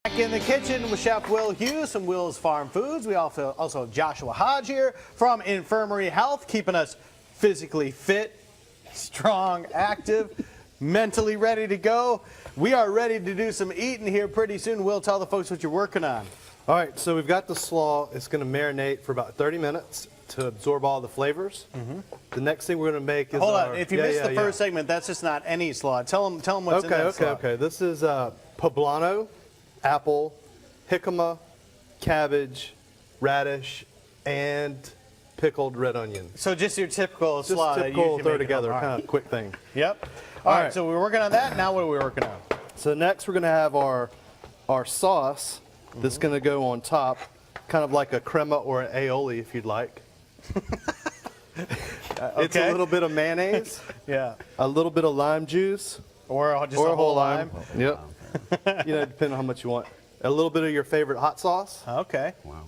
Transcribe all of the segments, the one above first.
Back in the kitchen with Chef Will Hughes from Will's Farm Foods. We also have Joshua Hodge here from Infirmary Health, keeping us physically fit, strong, active, mentally ready to go. We are ready to do some eating here pretty soon. Will, tell the folks what you're working on. All right, so we've got the slaw. It's going to marinate for about 30 minutes to absorb all the flavors. The next thing we're going to make is Hold on, if you missed the first segment, that's just not any slaw. Tell them what's in that slaw. Okay. This is poblano, apple, jicama, cabbage, radish, and pickled red onion. So just your typical slaw. Just typical that throw together kind of quick thing. Yep. All right, so we're working on that. Now what are we working on? So next we're going to have our sauce that's going to go on top, kind of like a crema or an aioli if you'd like. It's a little bit of mayonnaise, a little bit of lime juice, or just a whole lime. Yep. You know, depending on how much you want. A little bit of your favorite hot sauce. Okay. Wow.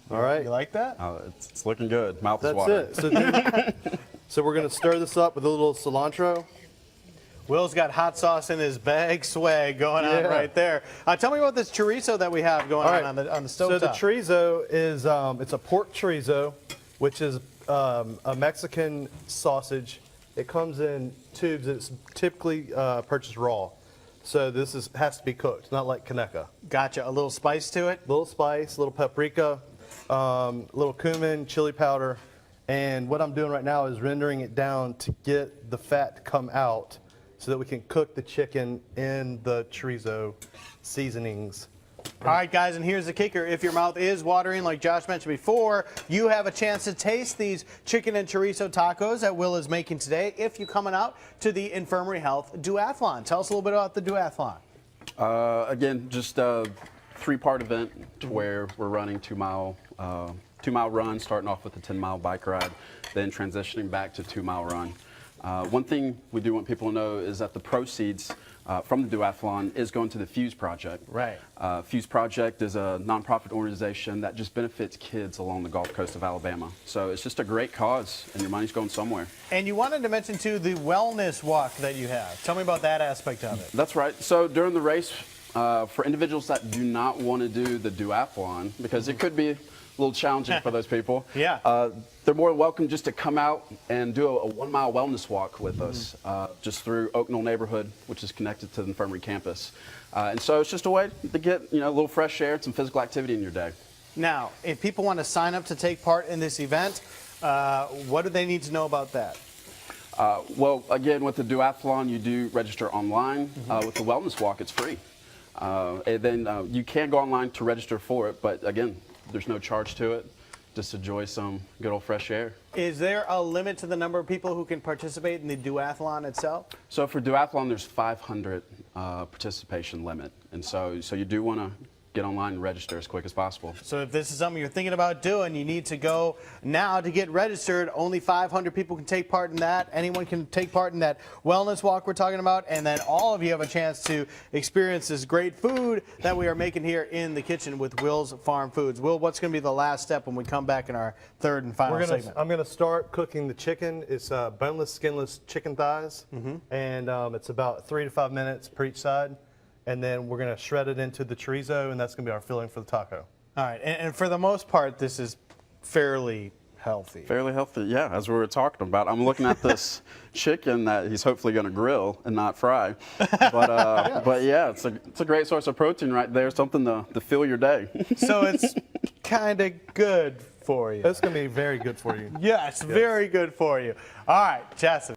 All right. You like that? It's looking good. Mouth is watering. That's it. So we're going to stir this up with a little cilantro. Will's got hot sauce in his bag swag going on right there. Tell me about this chorizo that we have going on the stove. So the chorizo is it's a pork chorizo, which is a Mexican sausage. It comes in tubes. It's typically purchased raw. So this has to be cooked, not like caneca. Gotcha. A little spice to it? A little spice, a little paprika, a little cumin, chili powder. And what I'm doing right now is rendering it down to get the fat to come out so that we can cook the chicken in the chorizo seasonings. All right, guys, and here's the kicker. If your mouth is watering, like Josh mentioned before, you have a chance to taste these chicken and chorizo tacos that Will is making today if you're coming out to the Infirmary Health Duathlon. Tell us a little bit about the Duathlon. Again, just a 3-part event to where we're running 2-mile run, starting off with a 10-mile bike ride, then transitioning back to 2-mile run. One thing we do want people to know is that the proceeds from the duathlon is going to the Fuse Project. Right. Fuse Project is a nonprofit organization that just benefits kids along the Gulf Coast of Alabama. So it's just a great cause, and your money's going somewhere. And you wanted to mention, too, the wellness walk that you have. Tell me about that aspect of it. That's right. So during the race, for individuals that do not want to do the duathlon, because it could be a little challenging for those people. They're more welcome just to come out and do a 1-mile wellness walk with us, just through Oak Knoll neighborhood, which is connected to the Infirmary campus. And so it's just a way to get a little fresh air and some physical activity in your day. Now, if people want to sign up to take part in this event, what do they need to know about that? Well, again, with the duathlon, you do register online. With the wellness walk, it's free. And then you can go online to register for it, but again, there's no charge to it. Just enjoy some good old fresh air. Is there a limit to the number of people who can participate in the duathlon itself? So for duathlon, there's 500 participation limit, and so you do want to get online and register as quick as possible. So if this is something you're thinking about doing, you need to go now to get registered. Only 500 people can take part in that. Anyone can take part in that wellness walk we're talking about, and then all of you have a chance to experience this great food that we are making here in the kitchen with Will's Farm Foods. Will, what's going to be the last step when we come back in our third and final segment? I'm going to start cooking the chicken. It's boneless, skinless chicken thighs, and it's about 3 to 5 minutes per each side. And then we're going to shred it into the chorizo, and that's going to be our filling for the taco. All right, and for the most part, this is fairly healthy. Fairly healthy, yeah, as we were talking about. I'm looking at this chicken that he's hopefully going to grill and not fry. But yeah, it's a great source of protein right there, something to fill your day. So it's kind of good for you. It's going to be very good for you. Yes, very good for you. All right, Chastity.